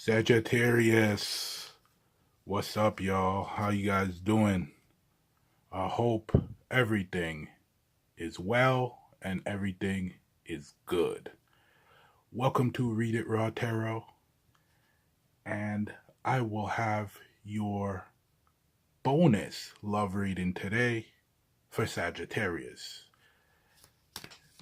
Sagittarius, what's up, y'all? How you guys doing? I hope everything is well and everything is good. Welcome to Read It Raw Tarot, and I will have your bonus love reading today for Sagittarius.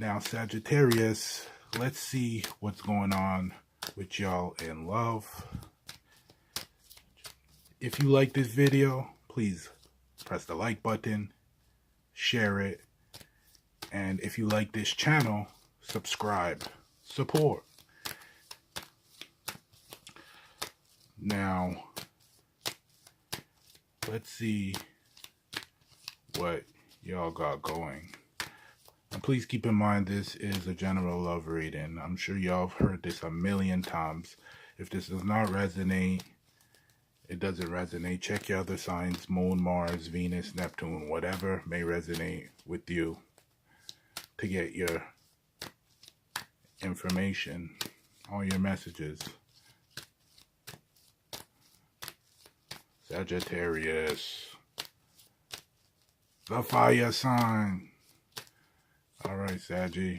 Now, Sagittarius, let's see what's going on with y'all in love. If you like this video, please press the like button, share it, and if you like this channel, subscribe, support. Now, let's see what y'all got going. And please keep in mind this is a general love reading. I'm sure y'all have heard this a million times. If this does not resonate, it doesn't resonate. Check your other signs, Moon, Mars, Venus, Neptune, whatever may resonate with you to get your information, all your messages. Sagittarius, the fire sign. All right, Saggy.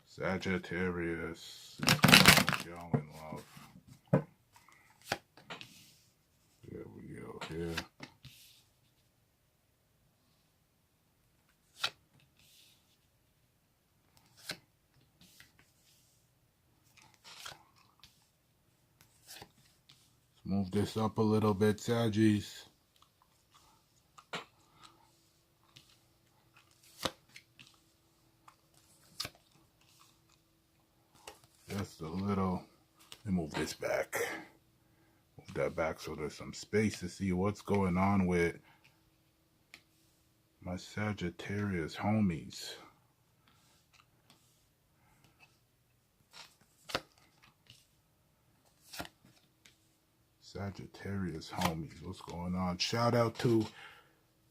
Sagittarius, y'all in love. Here we go, here. Let's move this up a little bit, Saggies. Just a little. Let me move this back. Move that back so there's some space to see what's going on with my Sagittarius homies. Sagittarius homies, what's going on? Shout out to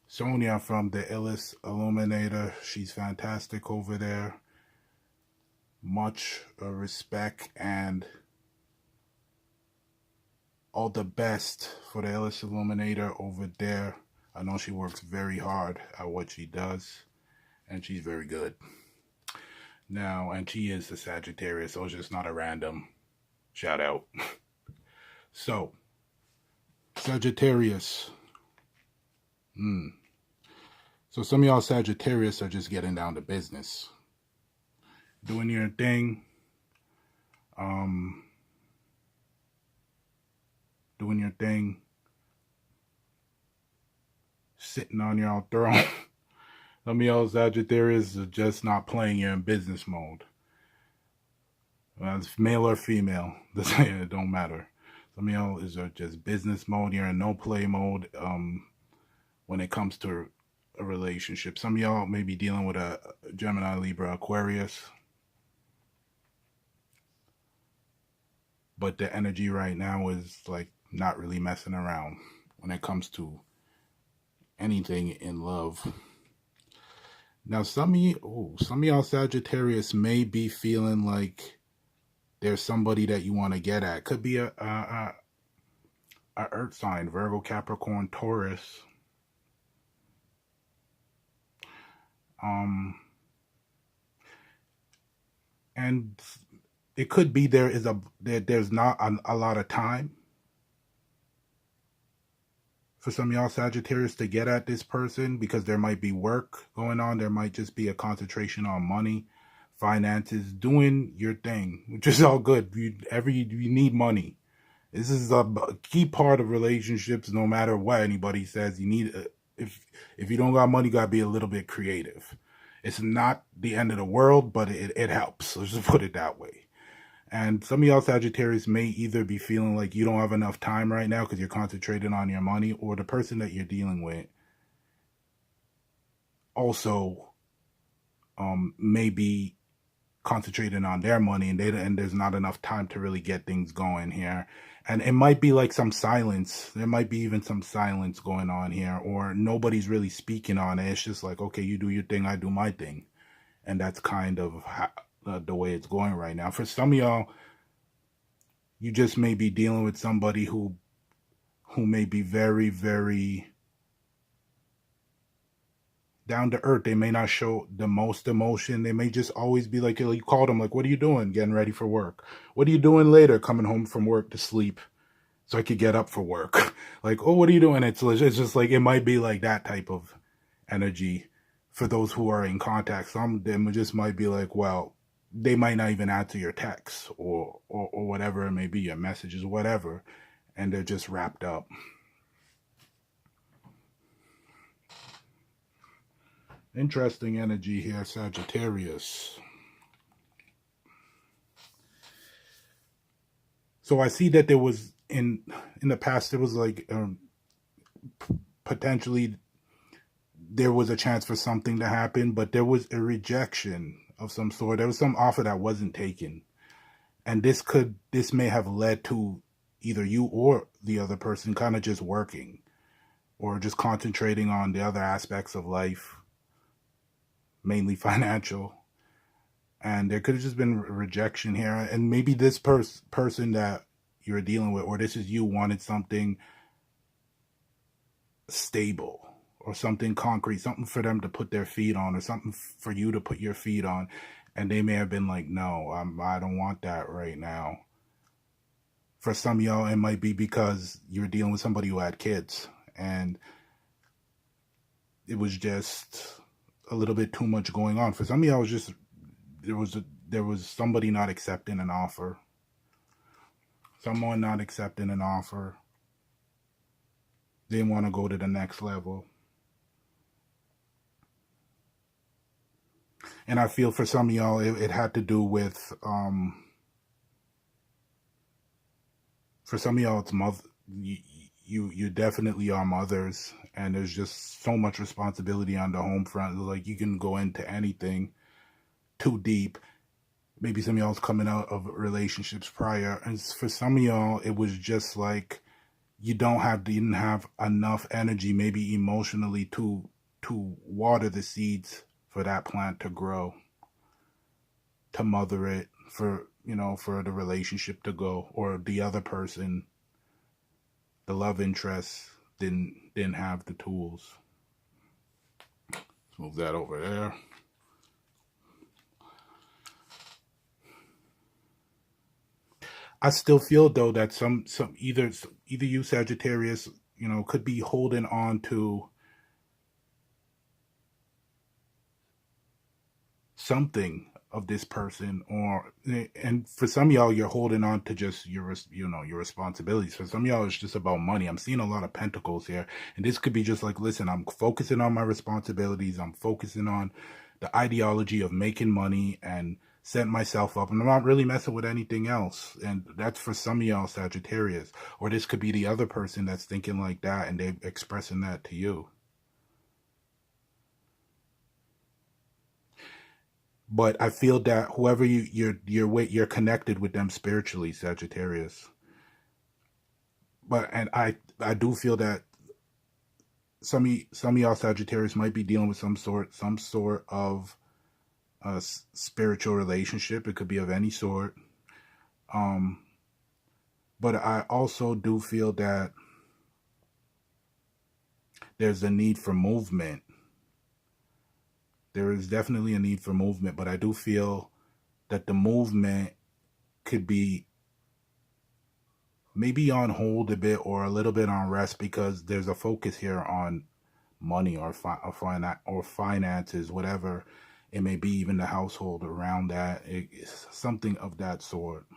Sonia from the Illest Illuminator. She's fantastic over there. Much respect and all the best for the Illest Illuminator over there. I know she works very hard at what she does, and she's very good. Now, and she is the Sagittarius, so it's just not a random shout out. So, Sagittarius. So some of y'all Sagittarius are just getting down to business. Doing your thing. Doing your thing. Sitting on your throne. Some of y'all Sagittarius are just not playing. You're in business mode. It's male or female. It don't matter. Some of y'all is just business mode. You're in no play mode when it comes to a relationship. Some of y'all may be dealing with a Gemini, Libra, Aquarius. But the energy right now is like not really messing around when it comes to anything in love. Now, some of y'all Sagittarius may be feeling like there's somebody that you want to get at. Could be a earth sign, Virgo, Capricorn, Taurus. And it could be there's not a lot of time for some of y'all Sagittarius to get at this person, because there might be work going on. There might just be a concentration on money, finances, doing your thing, which is all good. You need money. This is a key part of relationships. No matter what anybody says, you need if you don't got money, you gotta be a little bit creative. It's not the end of the world, but it helps. Let's just put it that way. And some of y'all Sagittarius may either be feeling like you don't have enough time right now because you're concentrated on your money, or the person that you're dealing with also may be concentrating on their money, and there's not enough time to really get things going here. And it might be like some silence. There might be even some silence going on here, or nobody's really speaking on it. It's just like, okay, you do your thing, I do my thing. And that's kind of how, the way it's going right now. For some of y'all, you just may be dealing with somebody who may be very, very down to earth. They may not show the most emotion. They may just always be like, you call them like, what are you doing? Getting ready for work. What are you doing later? Coming home from work to sleep so I could get up for work. Like, oh, what are you doing? It's just like, it might be like that type of energy for those who are in contact. Some of them just might be like, well, they might not even answer your texts or whatever it may be, your messages, whatever. And they're just wrapped up. Interesting energy here, Sagittarius. So I see that there was in the past, there was like potentially there was a chance for something to happen, but there was a rejection of some sort. There was some offer that wasn't taken. And this may have led to either you or the other person kind of just working or just concentrating on the other aspects of life, mainly financial. And there could have just been rejection here. And maybe this person that you're dealing with, or this is you, wanted something stable or something concrete, something for them to put their feet on, or something for you to put your feet on. And they may have been like, no, I don't want that right now. For some of y'all, it might be because you're dealing with somebody who had kids and it was just a little bit too much going on. For some of y'all, it was just, there was somebody not accepting an offer. Someone not accepting an offer. They want to go to the next level. And I feel for some of y'all, it had to do with, for some of y'all, it's mother. You definitely are mothers, and there's just so much responsibility on the home front. Like, you can go into anything too deep. Maybe some of y'all's coming out of relationships prior, and for some of y'all, it was just like you didn't have enough energy, maybe emotionally, to water the seeds for that plant to grow, to mother it, for the relationship to go, or the other person, the love interest, didn't have the tools. Let's move that over there. I still feel though that some either you, Sagittarius, could be holding on to something of this person, and for some of y'all, you're holding on to just your responsibilities. For some of y'all, it's just about money. I'm seeing a lot of pentacles here, and this could be just like, listen, I'm focusing on my responsibilities. I'm focusing on the ideology of making money and setting myself up, and I'm not really messing with anything else. And that's for some of y'all, Sagittarius. Or this could be the other person that's thinking like that, and they're expressing that to you. But I feel that whoever you're connected with them spiritually, Sagittarius. And I do feel that some of y'all, Sagittarius, might be dealing with some sort of spiritual relationship. It could be of any sort. But I also do feel that there's a need for movement. There is definitely a need for movement, but I do feel that the movement could be maybe on hold a bit, or a little bit on rest, because there's a focus here on money or finances, whatever it may be, even the household around that. It's something of that sort.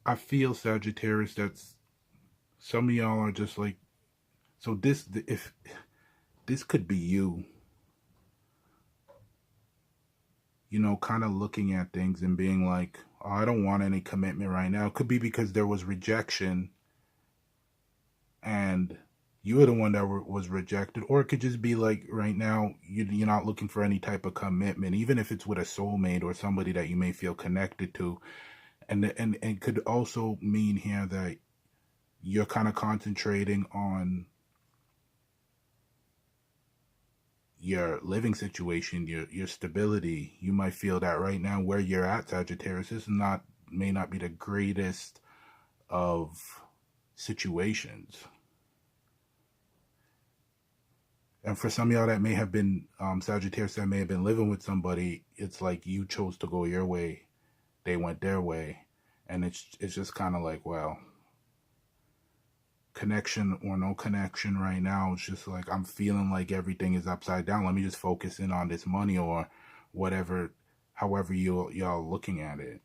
I feel, Sagittarius, that some of y'all are just like, so if this could be you, kind of looking at things and being like, oh, I don't want any commitment right now. It could be because there was rejection and you're the one that was rejected. Or it could just be like right now you're not looking for any type of commitment, even if it's with a soulmate or somebody that you may feel connected to. And could also mean here that you're kind of concentrating on your living situation, your stability. You might feel that right now where you're at, Sagittarius, this may not be the greatest of situations. And for some of y'all that may have been Sagittarius that may have been living with somebody, it's like you chose to go your way, they went their way, and it's just kind of like, well, connection or no connection right now. It's just like I'm feeling like everything is upside down. Let me just focus in on this money or whatever, however y'all looking at it.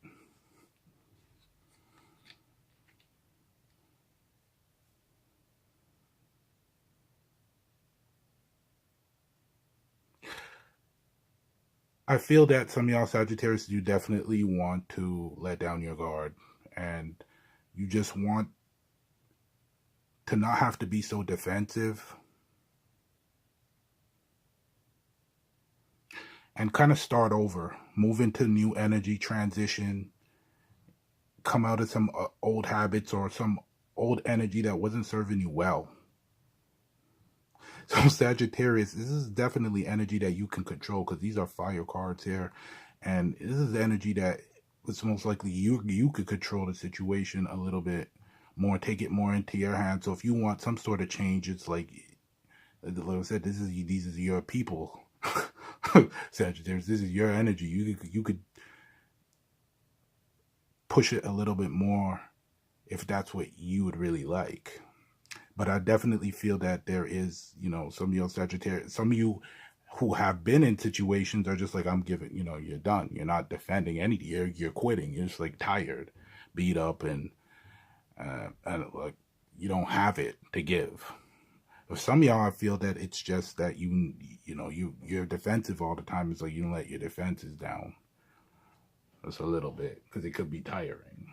I feel that some of y'all Sagittarius, you definitely want to let down your guard, and you just want to not have to be so defensive and kind of start over, move into new energy, transition, come out of some old habits or some old energy that wasn't serving you well. So Sagittarius, this is definitely energy that you can control because these are fire cards here, and this is energy that it's most likely you could control the situation a little bit more, take it more into your hands. So if you want some sort of change, it's like I said, these are your people. Sagittarius, this is your energy. You could push it a little bit more if that's what you would really like. But I definitely feel that there is, some of you Sagittarius, some of you who have been in situations are just like, I'm giving, you're done. You're not defending anything. You're quitting. You're just like tired, beat up, and like you don't have it to give. For some of y'all, I feel that it's just that you're defensive all the time. It's like you don't let your defenses down. Just a little bit because it could be tiring.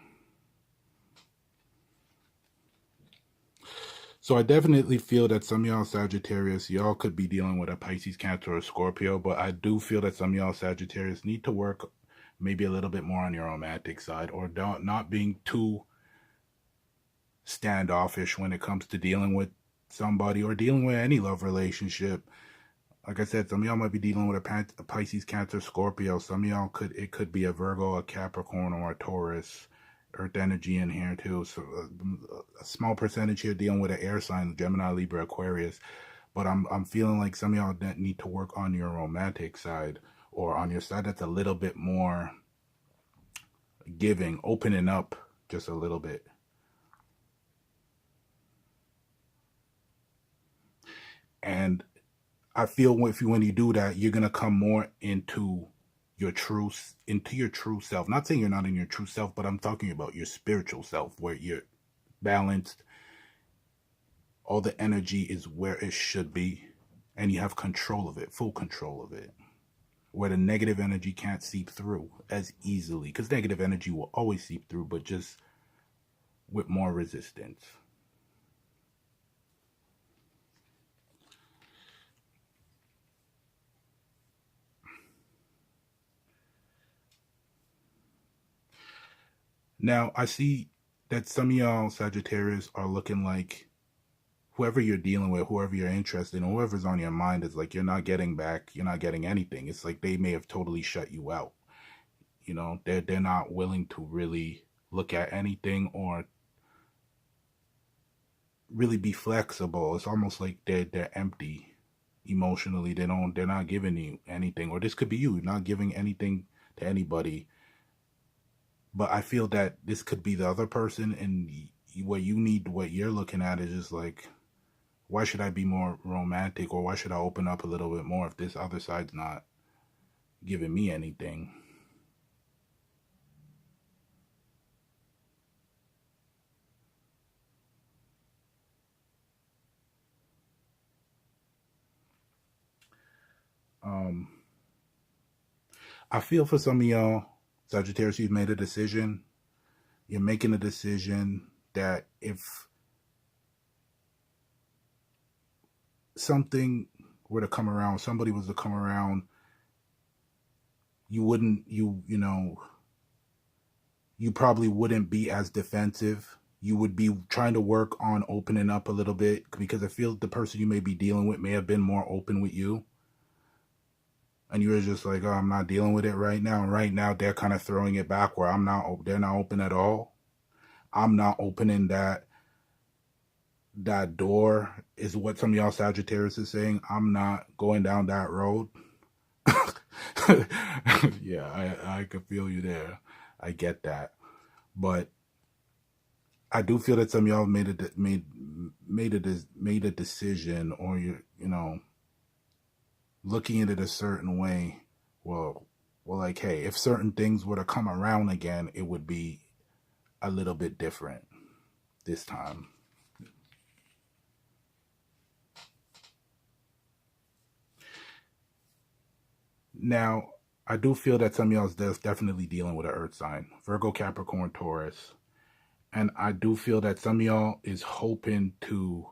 So I definitely feel that some of y'all Sagittarius, y'all could be dealing with a Pisces, Cancer, or Scorpio, but I do feel that some of y'all Sagittarius need to work maybe a little bit more on your romantic side, or not being too standoffish when it comes to dealing with somebody or dealing with any love relationship. Like I said, some of y'all might be dealing with a Pisces, Cancer, Scorpio. Some of y'all could be a Virgo, a Capricorn, or a Taurus. Earth energy in here too. So a small percentage here dealing with an air sign, Gemini, Libra, Aquarius. But I'm feeling like some of y'all that need to work on your romantic side, or on your side that's a little bit more giving, opening up just a little bit. And I feel when you do that, you're gonna come more into your true self. Not saying you're not in your true self, but I'm talking about your spiritual self, where you're balanced. All the energy is where it should be, and you have control of it, full control of it, where the negative energy can't seep through as easily, because negative energy will always seep through, but just with more resistance. Now, I see that some of y'all Sagittarius are looking like whoever you're dealing with, whoever you're interested in, whoever's on your mind is like, you're not getting back, you're not getting anything. It's like they may have totally shut you out. They're not willing to really look at anything or really be flexible. It's almost like they're empty emotionally. They're not giving you anything. Or this could be you not giving anything to anybody. But I feel that this could be the other person, and what you're looking at is just like, why should I be more romantic, or why should I open up a little bit more if this other side's not giving me anything? I feel for some of y'all Sagittarius, you've made a decision. You're making a decision that if something were to come around, somebody was to come around, you wouldn't, you probably wouldn't be as defensive. You would be trying to work on opening up a little bit, because I feel the person you may be dealing with may have been more open with you. And you were just like, oh, I'm not dealing with it right now. And right now they're kind of throwing it back where they're not open at all. I'm not opening that door, is what some of y'all Sagittarius is saying. I'm not going down that road. Yeah, I could feel you there. I get that. But I do feel that some of y'all made a decision, or you're looking at it a certain way. Well, like, hey, if certain things were to come around again, it would be a little bit different this time. Now, I do feel that some of y'all is definitely dealing with an earth sign, Virgo, Capricorn, Taurus. And I do feel that some of y'all is hoping to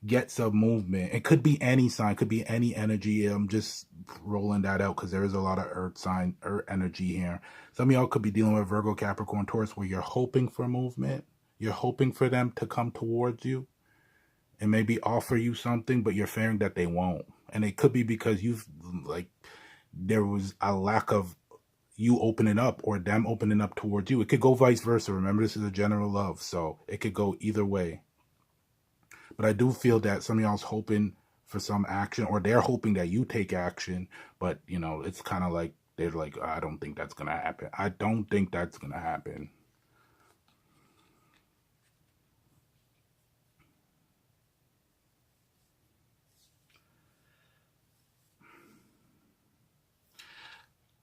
get some movement. It could be any sign, could be any energy. I'm just rolling that out because there is a lot of earth energy here. Some of y'all could be dealing with Virgo, Capricorn, Taurus, where you're hoping for movement. You're hoping for them to come towards you and maybe offer you something, but you're fearing that they won't. And it could be because there was a lack of you opening up or them opening up towards you. It could go vice versa. Remember, this is a general love, so it could go either way. But I do feel that some of y'all's hoping for some action, or they're hoping that you take action, but it's kind of like they're like, I don't think that's gonna happen. I don't think that's gonna happen.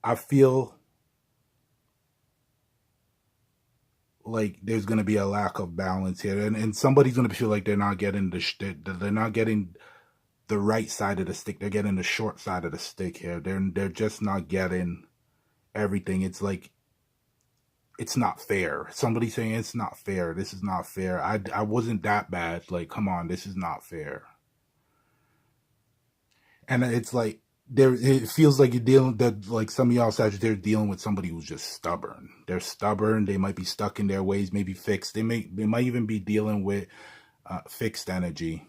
I feel like there's going to be a lack of balance here, and somebody's going to feel like they're not getting they're not getting the right side of the stick. They're getting the short side of the stick here. They're just not getting everything. It's like it's not fair. Somebody's saying it's not fair. This is not fair. I wasn't that bad. Like, come on, this is not fair. And it's like it feels like you're dealing that, like, some of y'all Sagittarius dealing with somebody who's just stubborn. They're stubborn. They might be stuck in their ways, maybe fixed. They might even be dealing with fixed energy.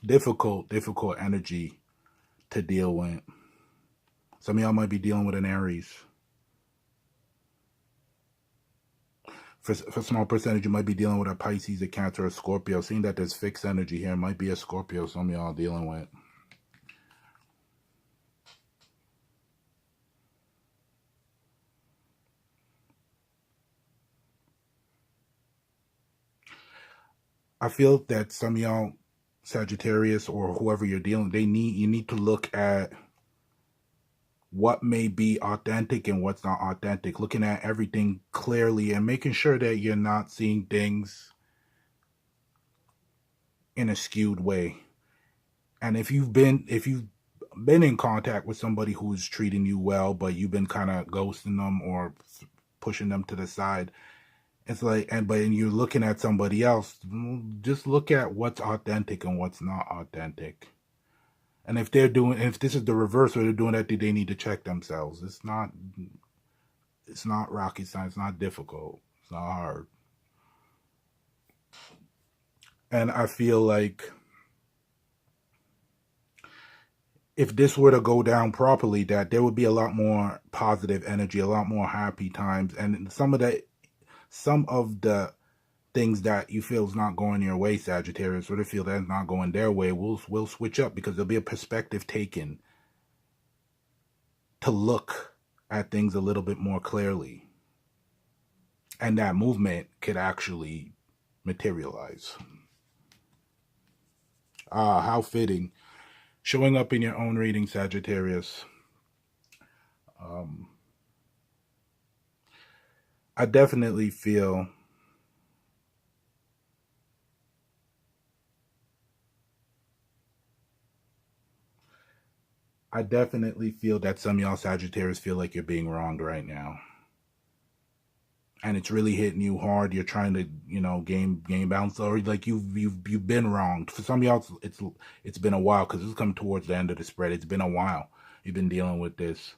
Difficult energy to deal with. Some of y'all might be dealing with an Aries. For a small percentage, you might be dealing with a Pisces, a Cancer, a Scorpio. Seeing that there's fixed energy here, might be a Scorpio some of y'all dealing with. I feel that some of y'all Sagittarius or whoever you're dealing, you need to look at what may be authentic and what's not authentic, looking at everything clearly and making sure that you're not seeing things in a skewed way. And if you've been in contact with somebody who's treating you well, but you've been kind of ghosting them or pushing them to the side, it's like, but you're looking at somebody else, just look at what's authentic and what's not authentic. And if this is the reverse, or they're doing that, they need to check themselves. It's not rocket science. It's not difficult. It's not hard. And I feel like if this were to go down properly, that there would be a lot more positive energy, a lot more happy times, and some of the things that you feel is not going your way, Sagittarius, or they feel that's not going their way, will switch up, because there'll be a perspective taken to look at things a little bit more clearly, and that movement could actually materialize. Ah, how fitting. Showing up in your own reading, Sagittarius. I definitely feel that some of y'all Sagittarius feel like you're being wronged right now. and it's really hitting you hard. You're trying to, game balance, or like you've been wronged. For some of y'all, it's been a while, because it's coming towards the end of the spread. It's been a while. You've been dealing with this.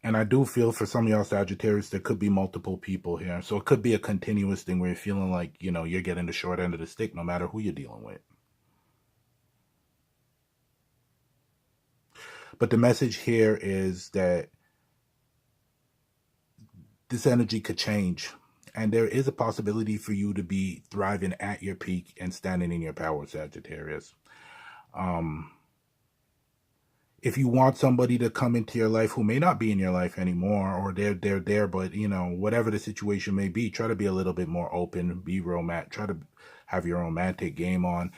And I do feel for some of y'all Sagittarius, there could be multiple people here. So it could be a continuous thing where you're feeling like, you're getting the short end of the stick no matter who you're dealing with. But the message here is that this energy could change. And there is a possibility for you to be thriving at your peak and standing in your power, Sagittarius. If you want somebody to come into your life who may not be in your life anymore, or they're there, but whatever the situation may be, try to be a little bit more open, be romantic, try to have your romantic game on.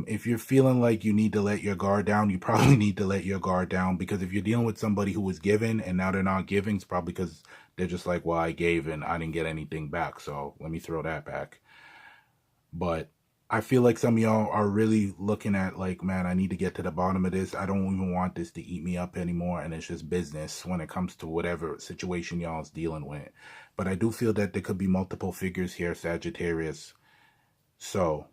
If you're feeling like you need to let your guard down, you probably need to let your guard down, because if you're dealing with somebody who was given and now they're not giving, it's probably because they're just like, well, I gave and I didn't get anything back, so let me throw that back. But I feel like some of y'all are really looking at like, man, I need to get to the bottom of this. I don't even want this to eat me up anymore. And it's just business when it comes to whatever situation y'all's dealing with. But I do feel that there could be multiple figures here, Sagittarius. So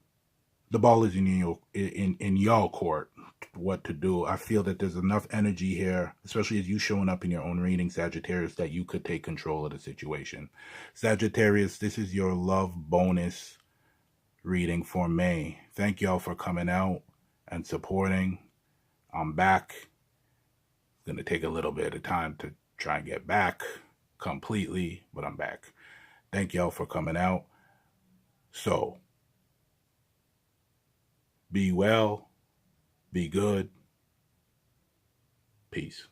the ball is in y'all court, what to do. I feel that there's enough energy here, especially as you showing up in your own reading, Sagittarius, that you could take control of the situation. Sagittarius, this is your love bonus reading for May. Thank y'all for coming out and supporting. I'm back. It's going to take a little bit of time to try and get back completely, but I'm back. Thank y'all for coming out. So, be well, be good. Peace.